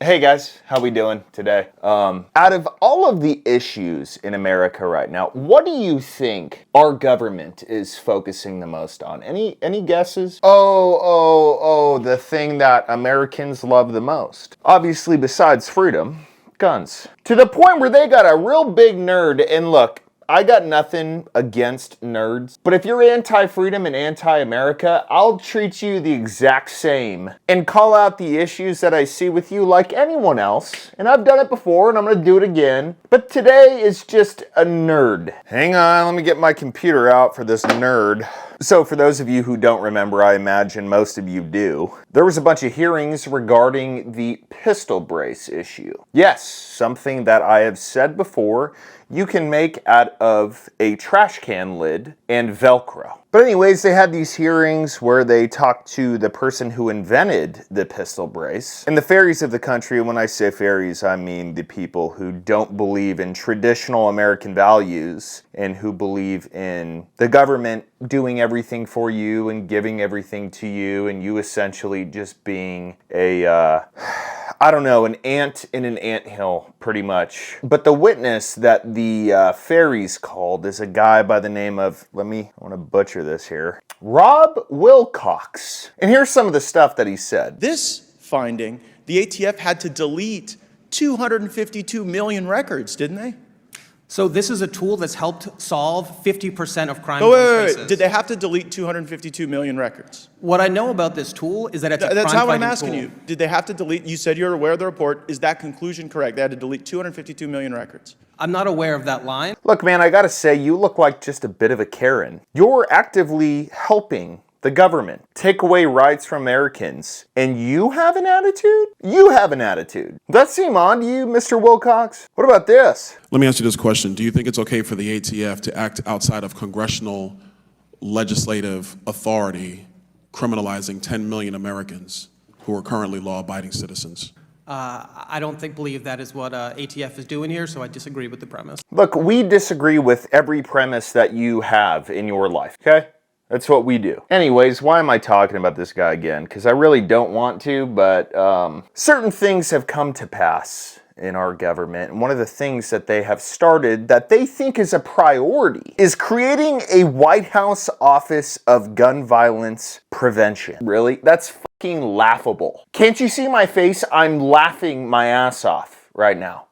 Hey guys, how we doing today? Out of all of the issues in America right now, what do you think our government is focusing the most on? Any guesses? Oh, the thing that Americans love the most. Obviously, besides freedom, guns. To the point where they got a real big nerd, and look, I got nothing against nerds, but if you're anti-freedom and anti-America, I'll treat you the exact same and call out the issues that I see with you like anyone else. And I've done it before and I'm gonna do it again. But today is just a nerd. Hang on, let me get my computer out for this nerd. So for those of you who don't remember, I imagine most of you do, there was a bunch of hearings regarding the pistol brace issue. Yes, something that I have said before, you can make out of a trash can lid and Velcro. But anyways, they had these hearings where they talked to the person who invented the pistol brace. And the fairies of the country, when I say fairies, I mean the people who don't believe in traditional American values and who believe in the government doing everything for you and giving everything to you and you essentially just being a, an ant in an anthill, pretty much. But the witness that the fairies called is a guy by the name of, I want to butcher this here, Rob Willcox. And here's some of the stuff that he said. This finding, the ATF had to delete 252 million records, didn't they? So this is a tool that's helped solve 50% of crime. Wait. Did they have to delete 252 million records? What I know about this tool is that it's a crime-fighting tool. That's how I'm asking you. Did they have to delete? You said you're aware of the report. Is that conclusion correct? They had to delete 252 million records. I'm not aware of that line. Look, man, I gotta say, you look like just a bit of a Karen. You're actively helping the government take away rights from Americans, and you have an attitude? You have an attitude. Does that seem odd to you, Mr. Wilcox? What about this? Let me ask you this question. Do you think it's okay for the ATF to act outside of congressional legislative authority, criminalizing 10 million Americans who are currently law-abiding citizens? I don't believe that is what ATF is doing here, so I disagree with the premise. Look, we disagree with every premise that you have in your life, okay? That's what we do. Anyways, why am I talking about this guy again? Because I really don't want to, but certain things have come to pass in our government. And one of the things that they have started that they think is a priority is creating a White House Office of Gun Violence Prevention. Really? That's fucking laughable. Can't you see my face? I'm laughing my ass off right now.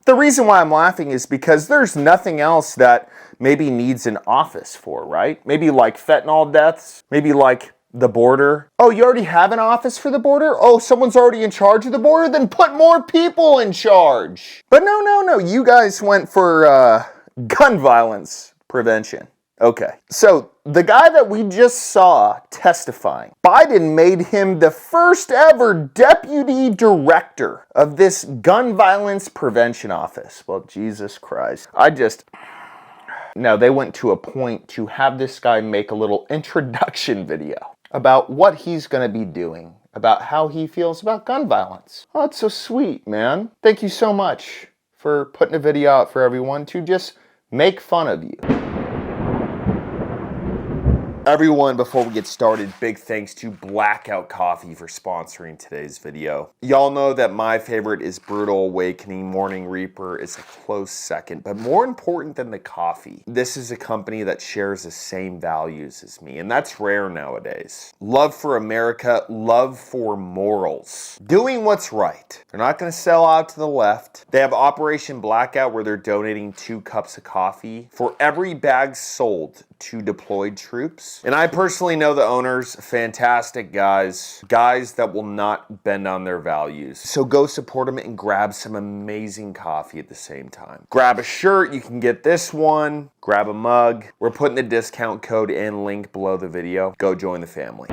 The reason why I'm laughing is because there's nothing else that maybe needs an office for, right? Maybe like fentanyl deaths, maybe like the border. Oh, you already have an office for the border? Oh, someone's already in charge of the border? Then put more people in charge. But no, you guys went for gun violence prevention. Okay, so the guy that we just saw testifying, Biden made him the first ever deputy director of this gun violence prevention office. Well, Jesus Christ. No, they went to a point to have this guy make a little introduction video about what he's going to be doing, about how he feels about gun violence. Oh, that's so sweet, man. Thank you so much for putting a video out for everyone to just make fun of you. Everyone, before we get started, big thanks to Blackout Coffee for sponsoring today's video. Y'all know that my favorite is Brutal Awakening. Morning Reaper is a close second, but more important than the coffee, this is a company that shares the same values as me, and that's rare nowadays. Love for America, love for morals. Doing what's right. They're not gonna sell out to the left. They have Operation Blackout where they're donating 2 cups of coffee for every bag sold to deployed troops. And I personally know the owners, fantastic guys that will not bend on their values. So go support them and grab some amazing coffee at the same time. Grab a shirt, you can get this one, grab a mug. We're putting the discount code and link below the video. Go join the family.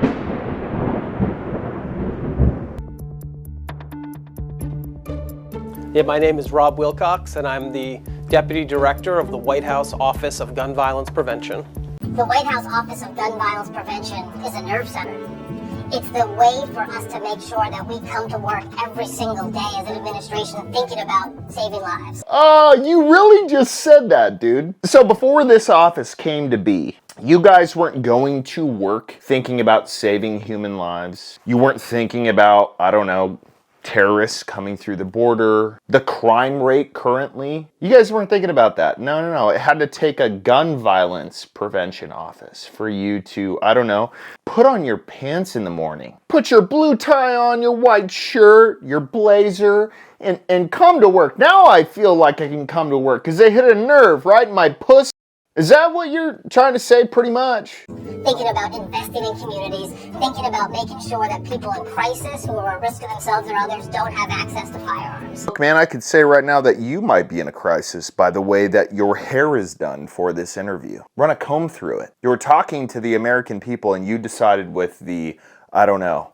Yeah, my name is Rob Wilcox, and I'm the Deputy Director of the White House Office of Gun Violence Prevention. The White House Office of Gun Violence Prevention is a nerve center. It's the way for us to make sure that we come to work every single day as an administration thinking about saving lives. Oh, you really just said that, dude. So before this office came to be, you guys weren't going to work thinking about saving human lives. You weren't thinking about, terrorists coming through the border, the crime rate currently. You guys weren't thinking about that. No. It had to take a gun violence prevention office for you to, I don't know, put on your pants in the morning. Put your blue tie on, your white shirt, your blazer, and come to work. Now I feel like I can come to work because they hit a nerve right in my pussy. Is that what you're trying to say, pretty much? Thinking about investing in communities, thinking about making sure that people in crisis who are at risk of themselves or others don't have access to firearms. Look, man, I could say right now that you might be in a crisis by the way that your hair is done for this interview. Run a comb through it. You were talking to the American people and you decided with the, I don't know,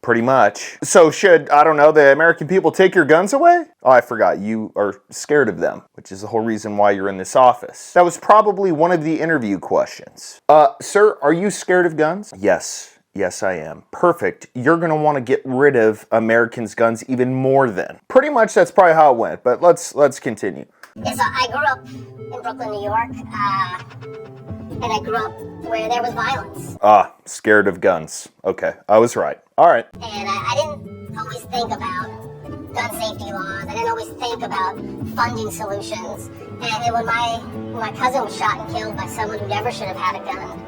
pretty much. So should, I don't know, the American people take your guns away? Oh, I forgot. You are scared of them, which is the whole reason why you're in this office. That was probably one of the interview questions. Sir, are you scared of guns? Yes. Yes, I am. Perfect. You're going to want to get rid of Americans' guns even more then. Pretty much that's probably how it went, but let's continue. Yeah, so I grew up in Brooklyn, New York, and I grew up where there was violence. Scared of guns. Okay, I was right. All right. And I didn't always think about gun safety laws. I didn't always think about funding solutions. And when my cousin was shot and killed by someone who never should have had a gun,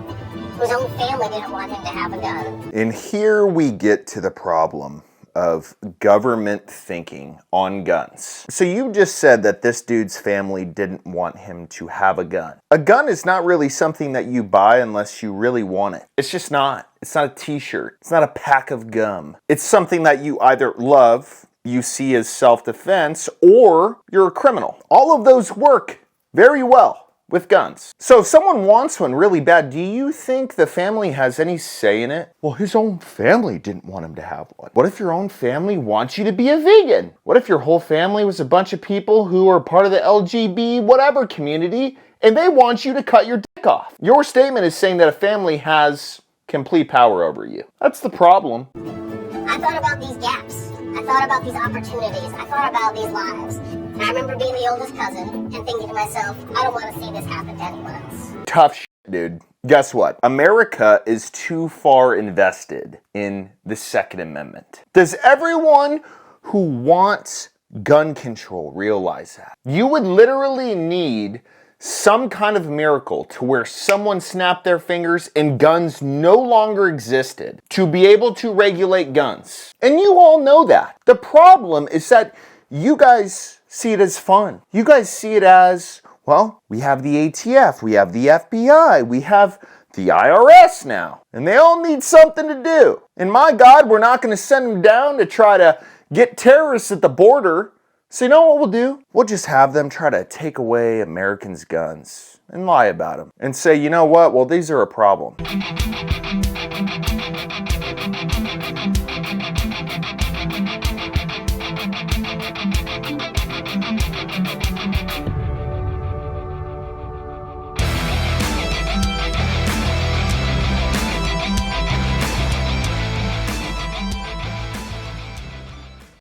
whose own family didn't want him to have a gun. And here we get to the problem of government thinking on guns. So you just said that this dude's family didn't want him to have a gun. A gun is not really something that you buy unless you really want it. It's just not. It's not a t-shirt. It's not a pack of gum. It's something that you either love, you see as self-defense, or you're a criminal. All of those work very well with guns. So if someone wants one really bad, do you think the family has any say in it? Well, his own family didn't want him to have one. What if your own family wants you to be a vegan? What if your whole family was a bunch of people who are part of the LGBT whatever community and they want you to cut your dick off? Your statement is saying that a family has complete power over you. That's the problem. I thought about these gaps. I thought about these opportunities. I thought about these lives. And I remember being the oldest cousin and thinking to myself, I don't want to see this happen to anyone else. Tough shit, dude. Guess what? America is too far invested in the Second Amendment. Does everyone who wants gun control realize that? You would literally need some kind of miracle to where someone snapped their fingers and guns no longer existed to be able to regulate guns. And you all know that. The problem is that you guys see it as fun. You guys see it as, well, we have the ATF, we have the FBI, we have the IRS now, and they all need something to do. And my God, we're not going to send them down to try to get terrorists at the border. So you know what we'll do? We'll just have them try to take away Americans' guns and lie about them and say, you know what? Well, these are a problem.